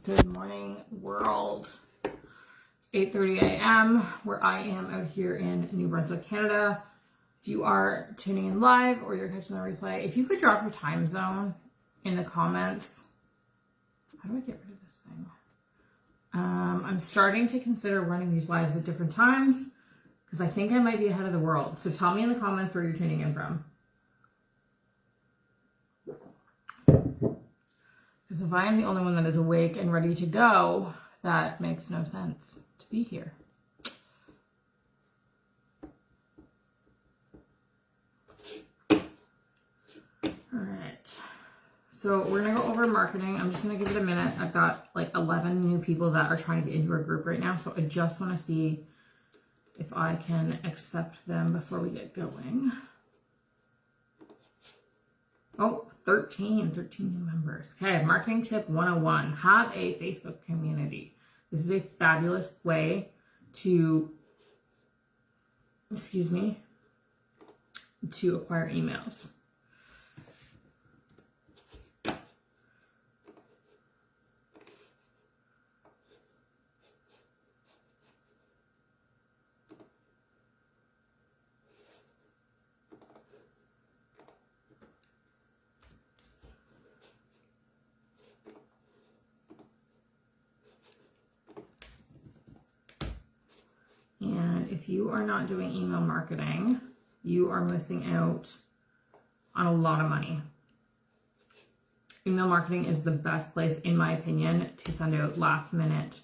Good morning, world. It's 8:30 a.m. where I am out here in New Brunswick, Canada. If you are tuning in live or you're catching the replay, if you could drop your time zone in the comments. How do I get rid of this thing? I'm starting to consider running these lives at different times because I think I might be ahead of the world. So tell me in the comments where you're tuning in from. Because if I am the only one that is awake and ready to go, that makes no sense to be here. All right. So we're going to go over marketing. I'm just going to give it a minute. I've got like 11 new people that are trying to get into our group right now. So I just want to see if I can accept them before we get going. Oh, 13 new members. Okay, marketing tip 101. Have a Facebook community. This is a fabulous way to, to acquire emails. And if you are not doing email marketing, you are missing out on a lot of money. Email marketing is the best place, in my opinion, to send out last minute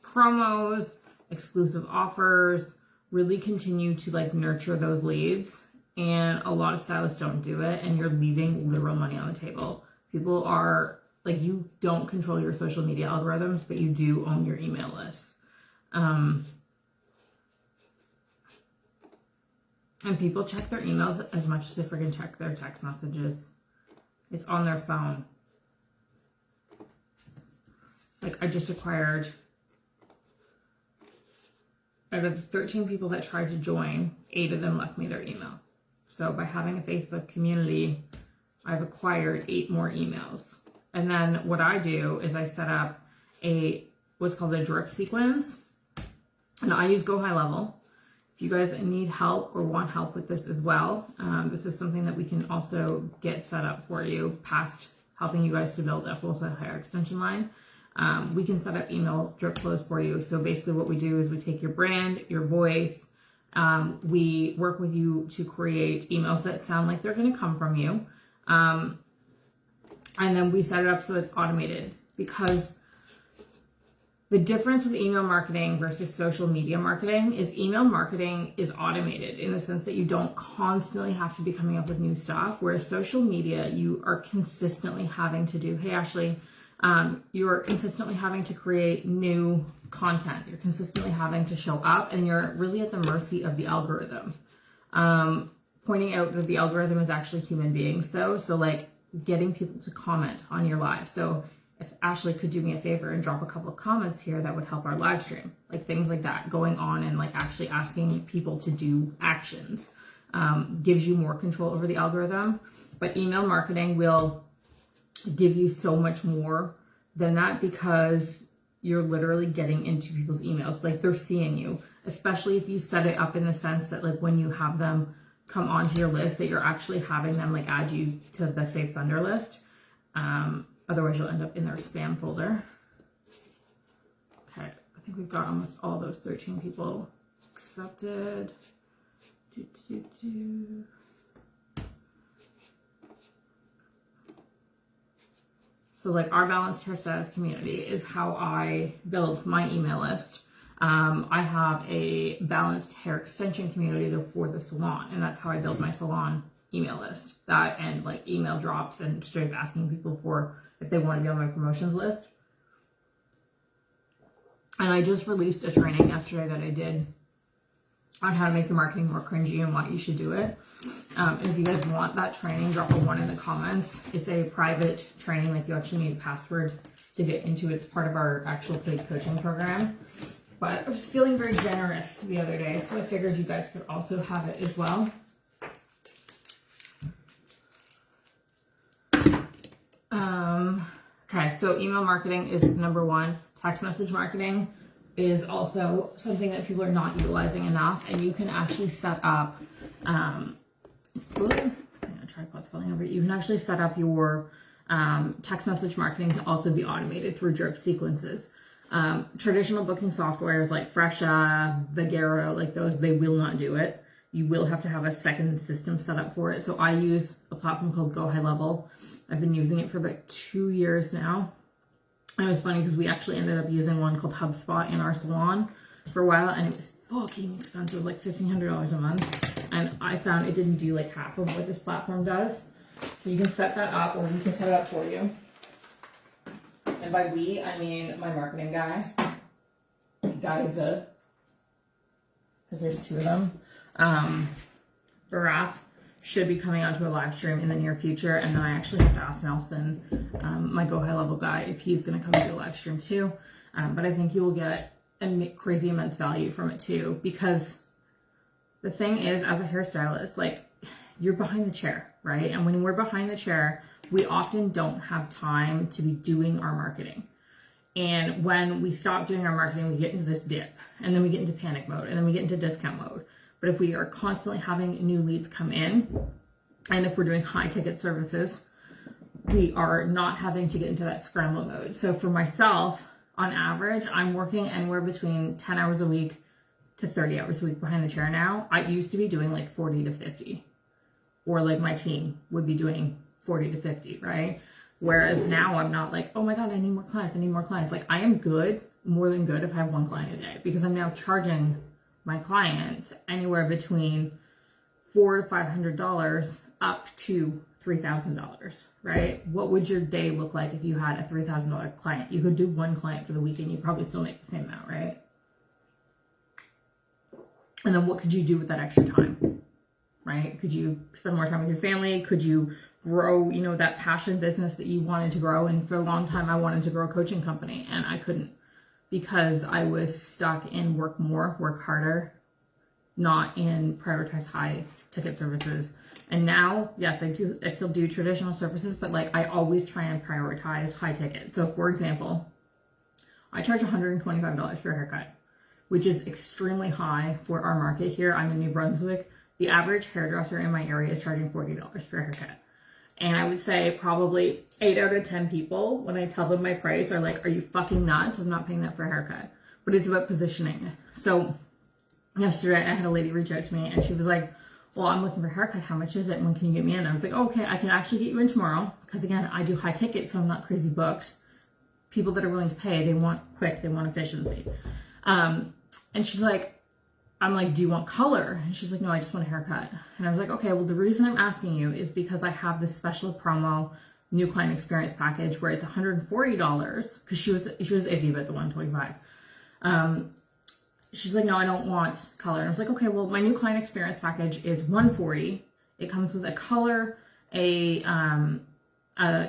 promos, exclusive offers, really continue to like nurture those leads. And a lot of stylists don't do it, and you're leaving literal money on the table. People are like, you don't control your social media algorithms, but you do own your email list. And people check their emails as much as they freaking check their text messages. It's on their phone. Like, I just acquired, out of the 13 people that tried to join, 8 of them left me their email. So by having a Facebook community, I've acquired 8 more emails. And then what I do is I set up what's called a drip sequence. And I use Go High Level. If you guys need help or want help with this as well, this is something that we can also get set up for you past helping you guys to build a wholesale hair extension line. We can set up email drip flows for you. So basically what we do is we take your brand, your voice, we work with you to create emails that sound like they're going to come from you. And then we set it up so it's automated, because the difference with email marketing versus social media marketing is email marketing is automated in the sense that you don't constantly have to be coming up with new stuff, whereas social media, you are consistently having to do, hey, Ashley, you're consistently having to create new content. You're consistently having to show up, and you're really at the mercy of the algorithm. Pointing out that the algorithm is actually human beings though. So like getting people to comment on your live. So if Ashley could do me a favor and drop a couple of comments here, that would help our live stream. Like things like that, going on and like actually asking people to do actions gives you more control over the algorithm. But email marketing will give you so much more than that, because you're literally getting into people's emails. Like they're seeing you, especially if you set it up in the sense that like when you have them come onto your list, that you're actually having them like add you to the Safe Sender list. Otherwise, you'll end up in their spam folder. Okay, I think we've got almost all those 13 people accepted. So like our Balanced Hairstylists community is how I build my email list. I have a Balanced Hair Extension community for the salon, and that's how I build my salon email list. That and like email drops and straight up asking people for if they want to be on my promotions list. And I just released a training yesterday that I did on how to make your marketing more cringy and why you should do it. And if you guys want that training, drop a 1 in the comments. It's a private training, like you actually need a password to get into it. It's part of our actual paid coaching program. But I was feeling very generous the other day, so I figured you guys could also have it as well. Okay, so email marketing is number one. Text message marketing is also something that people are not utilizing enough, and you can actually set up, tripod's falling over. You can actually set up your text message marketing to also be automated through drip sequences. Traditional booking softwares like Fresha, Vagero, like those, they will not do it. You will have to have a second system set up for it. So I use a platform called Go High Level. I've been using it for about 2 years now. And it was funny because we actually ended up using one called HubSpot in our salon for a while, and it was fucking expensive, like $1,500 a month. And I found it didn't do like half of what this platform does. So you can set that up, or we can set it up for you. And by we, I mean my marketing guy. Because there's two of them. Barath should be coming onto a live stream in the near future, and then I actually have to ask Nelson, my Go High Level guy, if he's going to come to a live stream too. But I think you will get a crazy immense value from it too, because the thing is, as a hairstylist, like, you're behind the chair, right? And when we're behind the chair, we often don't have time to be doing our marketing. And when we stop doing our marketing, we get into this dip, and then we get into panic mode, and then we get into discount mode. But if we are constantly having new leads come in, and if we're doing high ticket services, we are not having to get into that scramble mode. So for myself, on average, I'm working anywhere between 10 hours a week to 30 hours a week behind the chair now. I used to be doing like 40 to 50, or like my team would be doing 40 to 50, right? Whereas now I'm not like, oh my God, I need more clients. I need more clients. Like, I am good, more than good if I have one client a day, because I'm now charging my clients anywhere between $400 to $500 up to $3,000, right? What would your day look like if you had a $3,000 client? You could do one client for the week and you probably still make the same amount, right? And then what could you do with that extra time, right? Could you spend more time with your family? Could you grow, you know, that passion business that you wanted to grow? And for a long time, I wanted to grow a coaching company, and I couldn't, because I was stuck in work more, work harder, not in prioritize high ticket services. And now, yes, I still do traditional services, but like, I always try and prioritize high ticket. So for example, I charge $125 for a haircut, which is extremely high for our market here. I'm in New Brunswick. The average hairdresser in my area is charging $40 for a haircut. And I would say probably 8 out of 10 people, when I tell them my price, are like, are you fucking nuts? I'm not paying that for a haircut. But it's about positioning. So yesterday I had a lady reach out to me, and she was like, well, I'm looking for a haircut. How much is it? When can you get me in? I was like, oh, okay, I can actually get you in tomorrow. Because again, I do high ticket, so I'm not crazy booked. People that are willing to pay, they want quick, they want efficiency. And she's like, I'm like, do you want color? And she's like, no, I just want a haircut. And I was like, okay, well, the reason I'm asking you is because I have this special promo new client experience package where it's $140, because she was iffy about the $125. She's like, no, I don't want color. And I was like, okay, well, my new client experience package is $140. It comes with a color, a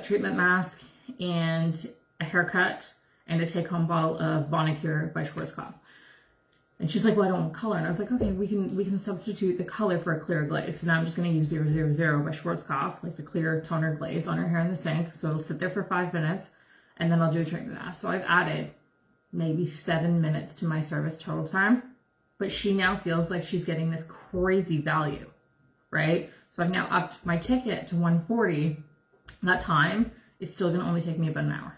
treatment mask, and a haircut, and a take-home bottle of Bonicure by Schwarzkopf. And she's like, well, I don't want color. And I was like, okay, we can substitute the color for a clear glaze. So now I'm just going to use 000 by Schwarzkopf, like the clear toner glaze on her hair in the sink. So it'll sit there for 5 minutes, and then I'll do a treatment mask. So I've added maybe 7 minutes to my service total time, but she now feels like she's getting this crazy value, right? So I've now upped my ticket to $140. That time is still going to only take me about an hour,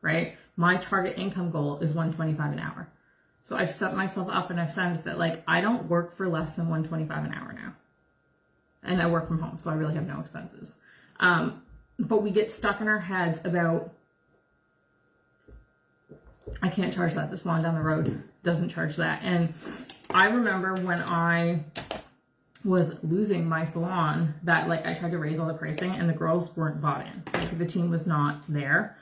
right? My target income goal is $125 an hour. So I've set myself up in a sense that, like, I don't work for less than $125 an hour now. And I work from home, so I really have no expenses. But we get stuck in our heads about, I can't charge that. The salon down the road doesn't charge that. And I remember when I was losing my salon that, like, I tried to raise all the pricing and the girls weren't bought in. Like, the team was not there.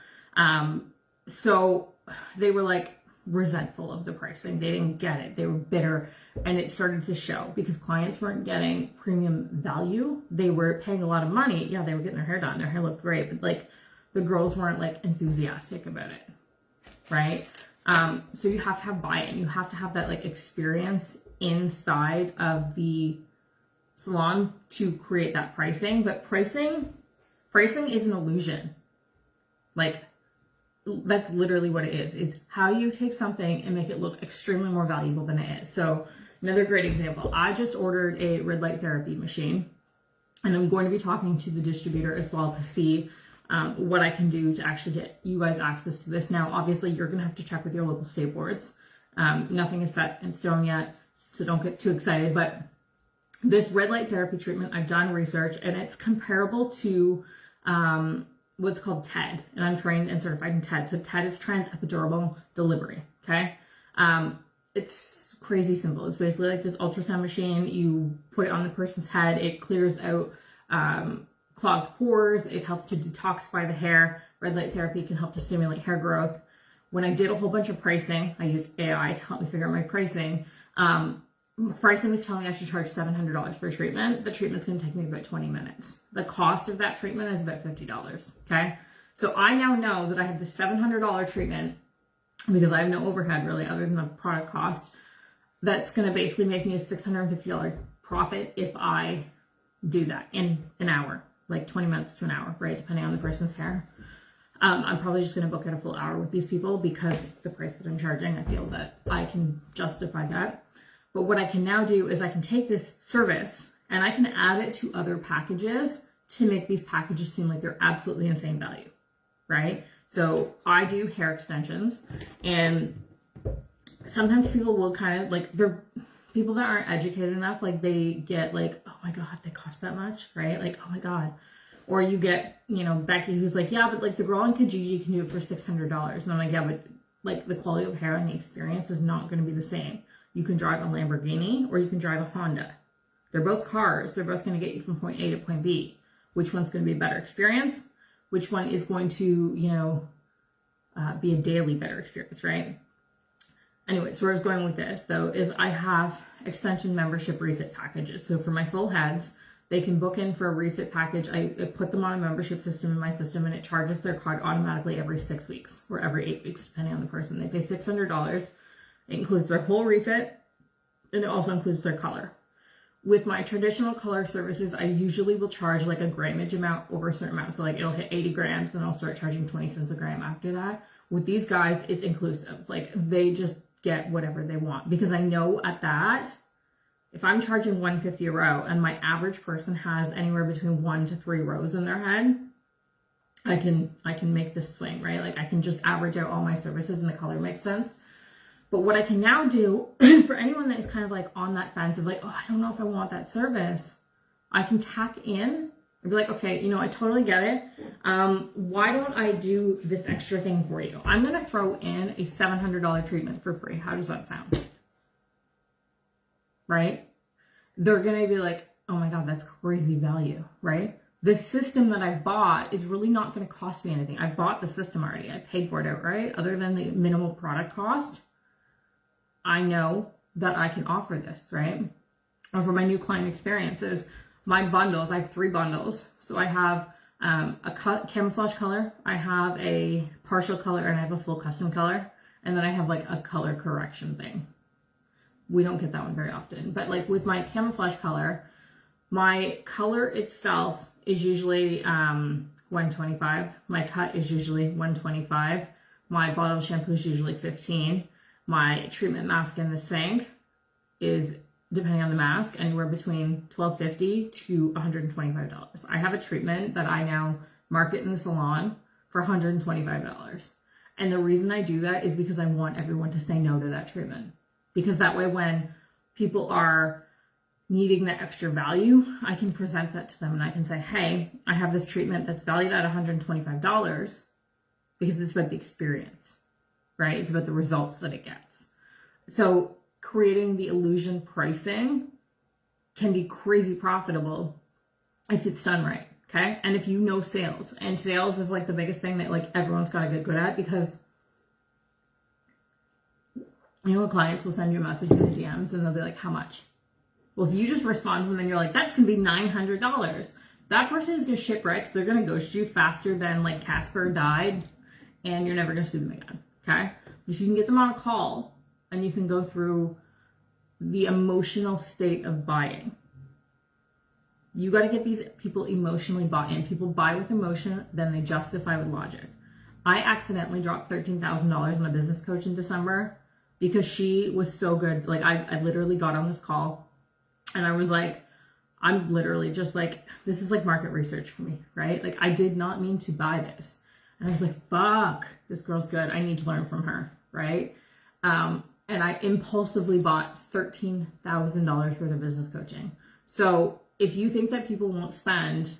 So they were like, resentful of the pricing. They didn't get it. They were bitter, and it started to show because clients weren't getting premium value. They were paying a lot of money. Yeah, they were getting their hair done. Their hair looked great, but like, the girls weren't like enthusiastic about it, right? So you have to have buy-in. You have to have that like experience inside of the salon to create that pricing. But pricing is an illusion. Like, that's literally what it is. It's how you take something and make it look extremely more valuable than it is. So another great example, I just ordered a red light therapy machine, and I'm going to be talking to the distributor as well to see what I can do to actually get you guys access to this. Now, obviously, you're going to have to check with your local state boards. Nothing is set in stone yet, so don't get too excited. But this red light therapy treatment, I've done research, and it's comparable to what's called TED, and I'm trained and certified in TED. So TED is transepidural delivery, okay? It's crazy simple. It's basically like this ultrasound machine. You put it on the person's head. It clears out clogged pores. It helps to detoxify the hair. Red light therapy can help to stimulate hair growth. When I did a whole bunch of pricing, I used AI to help me figure out my pricing. Pricing was telling me I should charge $700 for a treatment. The treatment's going to take me about 20 minutes. The cost of that treatment is about $50, okay? So I now know that I have the $700 treatment, because I have no overhead really other than the product cost, that's going to basically make me a $650 profit if I do that in an hour, like 20 minutes to an hour, right? Depending on the person's hair. I'm probably just going to book it a full hour with these people because the price that I'm charging, I feel that I can justify that. But what I can now do is I can take this service and I can add it to other packages to make these packages seem like they're absolutely insane value, right? So I do hair extensions, and sometimes people will kind of like, they're people that aren't educated enough, like they get like, oh my God, they cost that much, right? Like, oh my God. Or you get, you know, Becky who's like, yeah, but like the girl in Kijiji can do it for $600. And I'm like, yeah, but like the quality of hair and the experience is not going to be the same. You can drive a Lamborghini or you can drive a Honda. They're both cars. They're both going to get you from point A to point B. Which one's going to be a better experience? Which one is going to, you know, be a daily better experience, right? Anyways, where I was going with this, though, is I have extension membership refit packages. So for my full heads, they can book in for a refit package. I put them on a membership system in my system, and it charges their card automatically every 6 weeks or every 8 weeks, depending on the person. They pay $600. It includes their whole refit, and it also includes their color. With my traditional color services, I usually will charge like a grammage amount over a certain amount. So like it'll hit 80 grams, then I'll start charging 20 cents a gram after that. With these guys, it's inclusive. Like they just get whatever they want, because I know at that, if I'm charging $150 a row and my average person has anywhere between 1 to 3 rows in their head, I can make this swing, right? Like I can just average out all my services and the color makes sense. But what I can now do for anyone that is kind of like on that fence of like, oh, I don't know if I want that service, I can tack in and be like, okay, you know, I totally get it. Why don't I do this extra thing for you? I'm going to throw in a $700 treatment for free. How does that sound? Right? They're going to be like, oh my God, that's crazy value, right? The system that I bought is really not going to cost me anything. I bought the system already. I paid for it outright. Other than the minimal product cost, I know that I can offer this, right? Or for my new client experiences, my bundles, I have 3 bundles. So I have a camouflage color, I have a partial color, and I have a full custom color. And then I have like a color correction thing. We don't get that one very often. But like with my camouflage color, my color itself is usually $125. My cut is usually $125. My bottle of shampoo is usually $15. My treatment mask in the sink is, depending on the mask, anywhere between $12.50 to $125. I have a treatment that I now market in the salon for $125. And the reason I do that is because I want everyone to say no to that treatment. Because that way when people are needing that extra value, I can present that to them and I can say, hey, I have this treatment that's valued at $125 because it's about the experience, right? It's about the results that it gets. So creating the illusion pricing can be crazy profitable if it's done right, okay? And if you know sales, and sales is like the biggest thing that like everyone's got to get good at, because you know, clients will send you a message in the DMs and they'll be like, how much? Well, if you just respond to them and you're like, that's going to be $900, that person is going to shipwreck. They're going to ghost you faster than like Casper died, and you're never going to see them again, okay? If you can get them on a call and you can go through the emotional state of buying, you got to get these people emotionally bought in. People buy with emotion, then they justify with logic. I accidentally dropped $13,000 on a business coach in December because she was so good. Like I literally got on this call and I was like, I'm literally just like, this is like market research for me, right? Like I did not mean to buy this. And I was like, fuck, this girl's good. I need to learn from her, right? And I impulsively bought $13,000 worth of business coaching. So if you think that people won't spend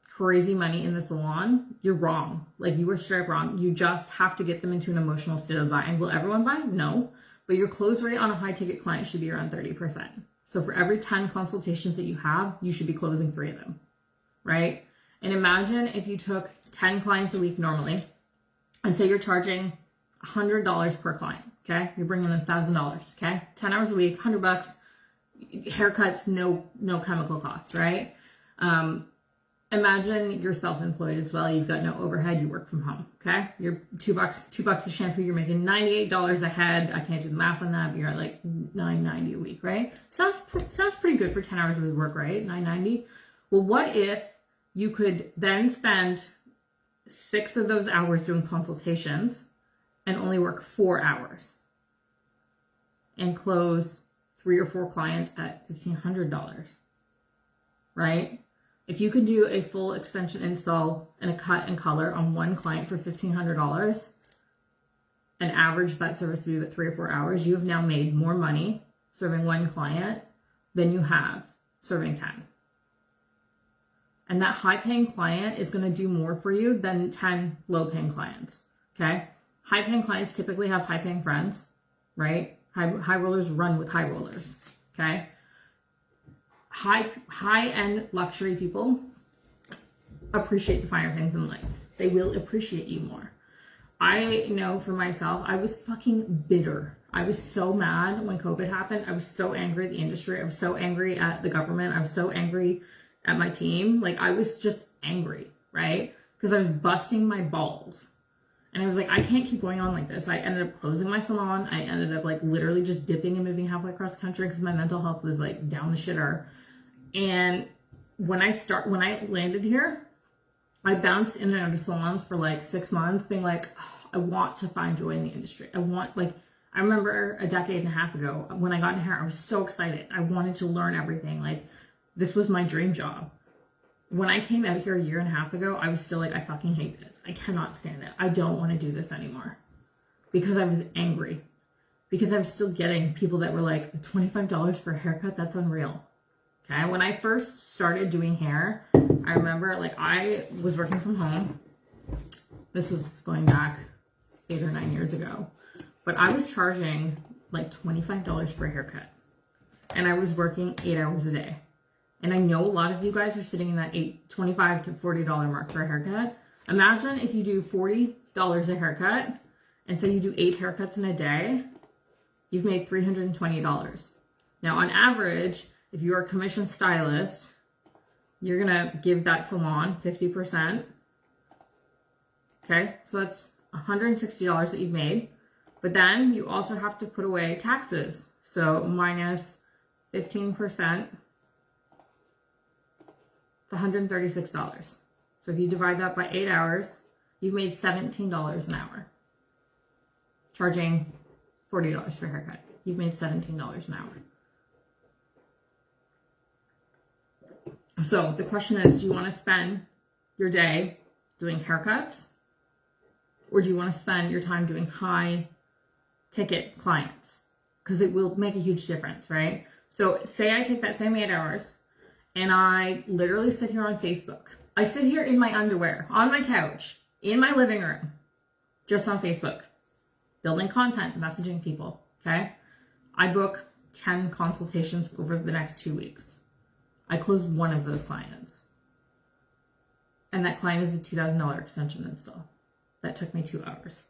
crazy money in the salon, you're wrong. Like you were straight up wrong. You just have to get them into an emotional state of buying. Will everyone buy? No. But your close rate on a high ticket client should be around 30%. So for every 10 consultations that you have, you should be closing 3 of them, right? And imagine if you took 10 clients a week normally and say you're charging $100 per client, okay? You're bringing in $1,000, okay? 10 hours a week, $100, haircuts, no chemical costs, right? Imagine you're self-employed as well. You've got no overhead. You work from home, okay? You're $2 a shampoo. You're making $98 a head. I can't do the math on that, but you're at like $9.90 a week, right? Sounds pretty good for 10 hours of work, right? $9.90. Well, what if you could then spend 6 of those hours doing consultations and only work 4 hours and close 3 or 4 clients at $1,500, right? If you could do a full extension install and a cut and color on one client for $1,500 and average that service to be about 3 or 4 hours, you have now made more money serving one client than you have serving 10. And that high-paying client is going to do more for you than 10 low-paying clients, okay? High-paying clients typically have high-paying friends, right? High rollers run with high rollers, okay? High-end luxury people appreciate the finer things in life. They will appreciate you more. I know for myself, I was fucking bitter. I was so mad when COVID happened. I was so angry at the industry. I was so angry at the government. I was so angry at my team. Like I was just angry, right? Because I was busting my balls. And I was like, I can't keep going on like this. I ended up closing my salon. I ended up like literally just dipping and moving halfway across the country because my mental health was like down the shitter. And when I landed here, I bounced in and out of salons for like 6 months being like, oh, I want to find joy in the industry. I remember a decade and a half ago when I got in here, I was so excited. I wanted to learn everything. Like this was my dream job. When I came out here a year and a half ago, I was still like, I fucking hate this. I cannot stand it. I don't want to do this anymore because I was angry because I was still getting people that were like $25 for a haircut. That's unreal. Okay. When I first started doing hair, I remember like I was working from home. This was going back 8 or 9 years ago, but I was charging like $25 for a haircut and I was working 8 hours a day. And I know a lot of you guys are sitting in that $25 to $40 mark for a haircut. Imagine if you do $40 a haircut and say you do 8 haircuts in a day, you've made $320. Now on average, if you're a commissioned stylist, you're gonna give that salon 50%. Okay, so that's $160 that you've made. But then you also have to put away taxes. So minus 15%. It's $136. So if you divide that by 8 hours, you've made $17 an hour. Charging $40 for a haircut. You've made $17 an hour. So the question is, do you want to spend your day doing haircuts? Or do you want to spend your time doing high ticket clients? Because it will make a huge difference, right? So say I take that same 8 hours and I literally sit here on Facebook. I sit here in my underwear, on my couch, in my living room, just on Facebook, building content, messaging people, okay? I book 10 consultations over the next 2 weeks. I close one of those clients. And that client is a $2,000 extension install. That took me 2 hours.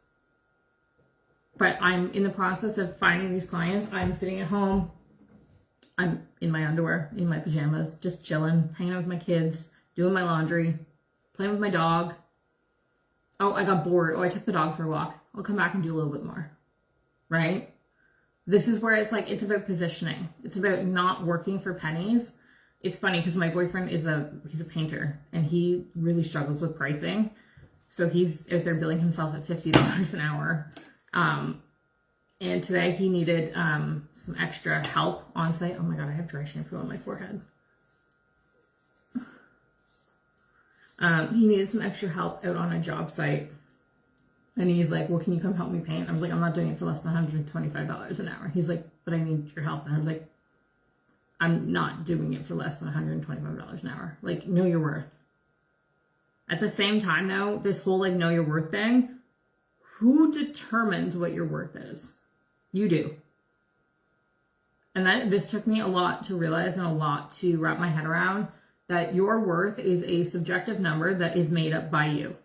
But I'm in the process of finding these clients. I'm sitting at home. I'm in my underwear, in my pajamas, just chilling, hanging out with my kids, doing my laundry, playing with my dog. Oh, I got bored. Oh, I took the dog for a walk. I'll come back and do a little bit more, right? This is where it's like, it's about positioning. It's about not working for pennies. It's funny because my boyfriend he's a painter and he really struggles with pricing. So he's out there billing himself at $50 an hour. And today he needed some extra help on site. Oh my God, I have dry shampoo on my forehead. He needed some extra help out on a job site. And he's like, well, can you come help me paint? I was like, I'm not doing it for less than $125 an hour. He's like, but I need your help. And I was like, I'm not doing it for less than $125 an hour. Like, know your worth. At the same time, though, this whole like know your worth thing, who determines what your worth is? You do. And this took me a lot to realize and a lot to wrap my head around, that your worth is a subjective number that is made up by you.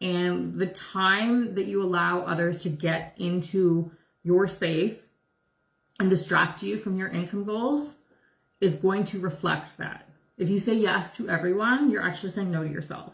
And the time that you allow others to get into your space and distract you from your income goals is going to reflect that. If you say yes to everyone, you're actually saying no to yourself.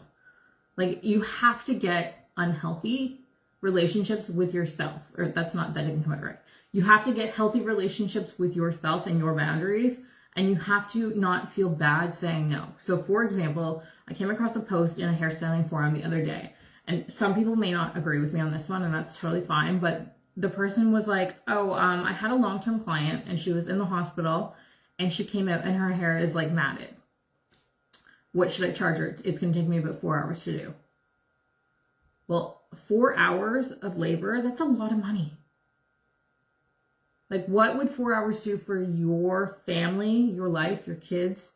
Like, you have to get unhealthy relationships with yourself, or that didn't come out right. You have to get healthy relationships with yourself and your boundaries, and you have to not feel bad saying no. So for example, I came across a post in a hairstyling forum the other day, and some people may not agree with me on this one, and that's totally fine, but the person was like, I had a long-term client and she was in the hospital and she came out and her hair is like matted. What should I charge her? It's going to take me about 4 hours to do. Well, 4 hours of labor, that's a lot of money. Like, what would 4 hours do for your family, your life, your kids?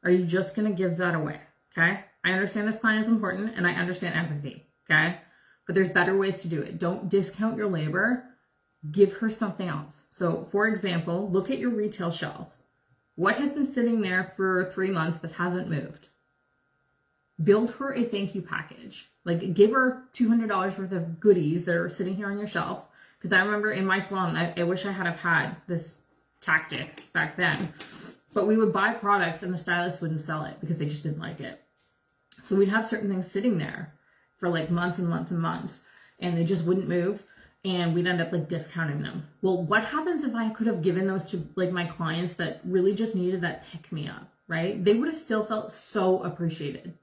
Are you just going to give that away? Okay? I understand this client is important and I understand empathy. Okay? But there's better ways to do it. Don't discount your labor. Give her something else. So, for example, look at your retail shelf. What has been sitting there for 3 months that hasn't moved? Build her a thank you package. Like, give her $200 worth of goodies that are sitting here on your shelf. Because I remember in my salon, I wish I had have had this tactic back then. But we would buy products and the stylist wouldn't sell it because they just didn't like it. So we'd have certain things sitting there for like months and months and months, and they just wouldn't move, and we'd end up like discounting them. Well, what happens if I could have given those to like my clients that really just needed that pick me up, right? They would have still felt so appreciated.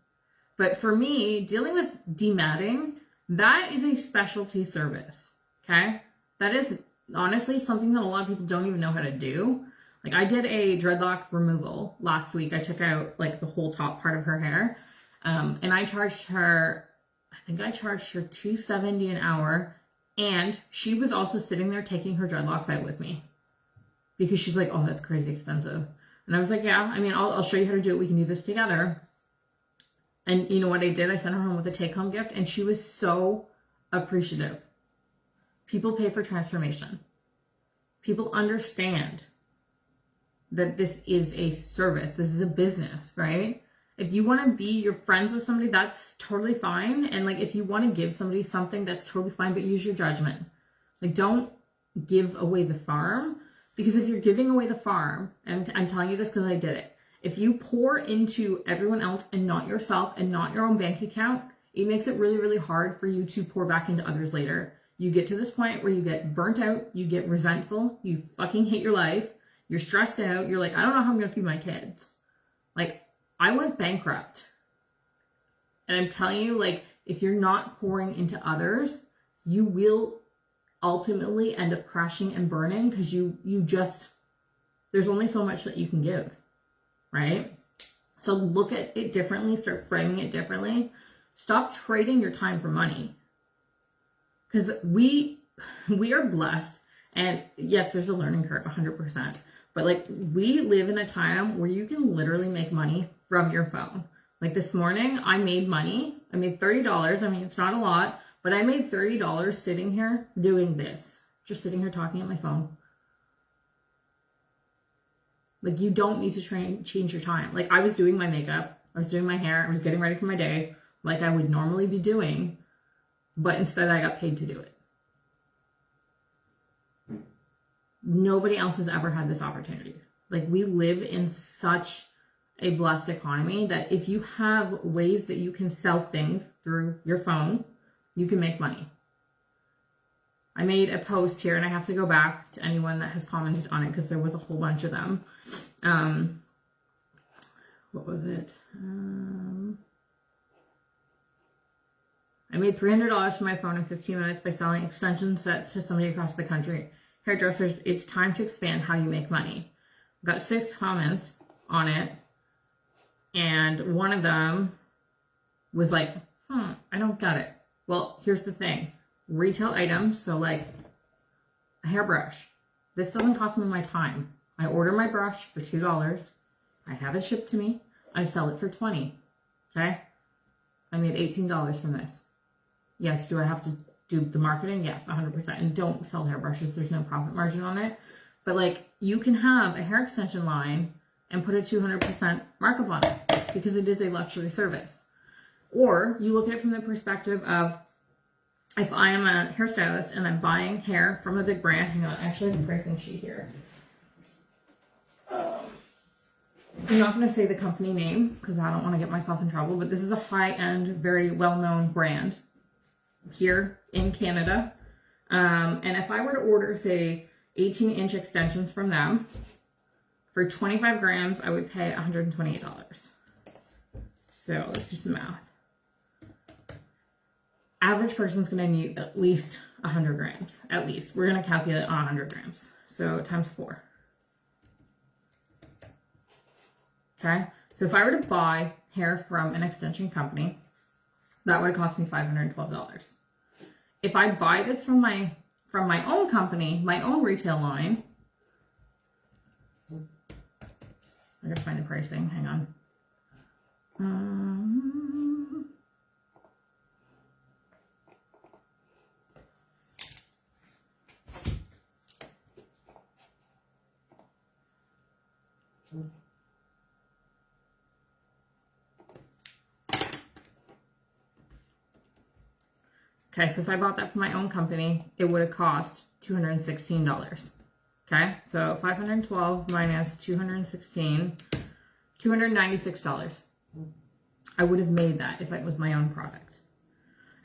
But for me, dealing with dematting, that is a specialty service, okay? That is honestly something that a lot of people don't even know how to do. Like, I did a dreadlock removal last week. I took out like the whole top part of her hair, and I charged her, I think I charged her $270 an hour, and she was also sitting there taking her dreadlocks out with me because she's like, oh, that's crazy expensive. And I was like, yeah, I mean, I'll show you how to do it. We can do this together. And you know what I did? I sent her home with a take-home gift, and she was so appreciative. People pay for transformation. People understand that this is a service. This is a business, right? If you want to be your friends with somebody, that's totally fine. And like, if you want to give somebody something, that's totally fine, but use your judgment. Like, don't give away the farm, because if you're giving away the farm, and I'm telling you this because I did it, if you pour into everyone else and not yourself and not your own bank account, it makes it really, really hard for you to pour back into others later. You get to this point where you get burnt out, you get resentful, you fucking hate your life, you're stressed out, you're like, I don't know how I'm going to feed my kids. Like, I went bankrupt. And I'm telling you, like, if you're not pouring into others, you will ultimately end up crashing and burning, because you just, there's only so much that you can give, right? So look at it differently, start framing it differently. Stop trading your time for money. Because we are blessed, and yes, there's a learning curve, 100%. But like, we live in a time where you can literally make money from your phone. Like this morning, I made money. I made $30. I mean, it's not a lot, but I made $30 sitting here doing this. Just sitting here talking at my phone. Like, you don't need to change your time. Like, I was doing my makeup. I was doing my hair. I was getting ready for my day like I would normally be doing. But instead, I got paid to do it. Nobody else has ever had this opportunity. Like, we live in such a blessed economy that if you have ways that you can sell things through your phone, you can make money. I made a post here, and I have to go back to anyone that has commented on it because there was a whole bunch of them. What was it? I made $300 from my phone in 15 minutes by selling extension sets to somebody across the country. Hairdressers, it's time to expand how you make money. Got 6 comments on it, and one of them was like, I don't get it. Well, here's the thing. Retail items, so like a hairbrush. This doesn't cost me my time. I order my brush for $2. I have it shipped to me. I sell it for $20. Okay? I made $18 from this. Yes, do I have to do the marketing? Yes, 100%. And don't sell hairbrushes. There's no profit margin on it. But like, you can have a hair extension line and put a 200% markup on it because it is a luxury service. Or you look at it from the perspective of, if I am a hairstylist and I'm buying hair from a big brand, hang on, I actually have a pricing sheet here. I'm not going to say the company name because I don't want to get myself in trouble, but this is a high-end, very well-known brand here in Canada. And if I were to order, say, 18-inch extensions from them, for 25 grams, I would pay $128. So let's do some math. Average person's going to need at least 100 grams, at least. We're going to calculate on 100 grams. So times 4. Okay, so if I were to buy hair from an extension company, that would cost me $512. If I buy this from my own company, my own retail line, I gotta find the pricing, hang on. Okay, so if I bought that from my own company, it would have cost $216. Okay, so 512 minus 216, $296. I would have made that if it was my own product.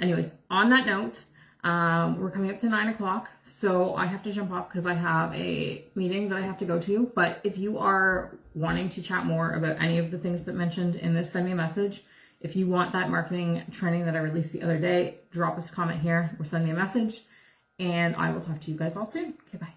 Anyways, on that note, we're coming up to 9 o'clock, so I have to jump off because I have a meeting that I have to go to. But if you are wanting to chat more about any of the things that mentioned in this, send me a message. If you want that marketing training that I released the other day, drop us a comment here or send me a message, and I will talk to you guys all soon. Okay, bye.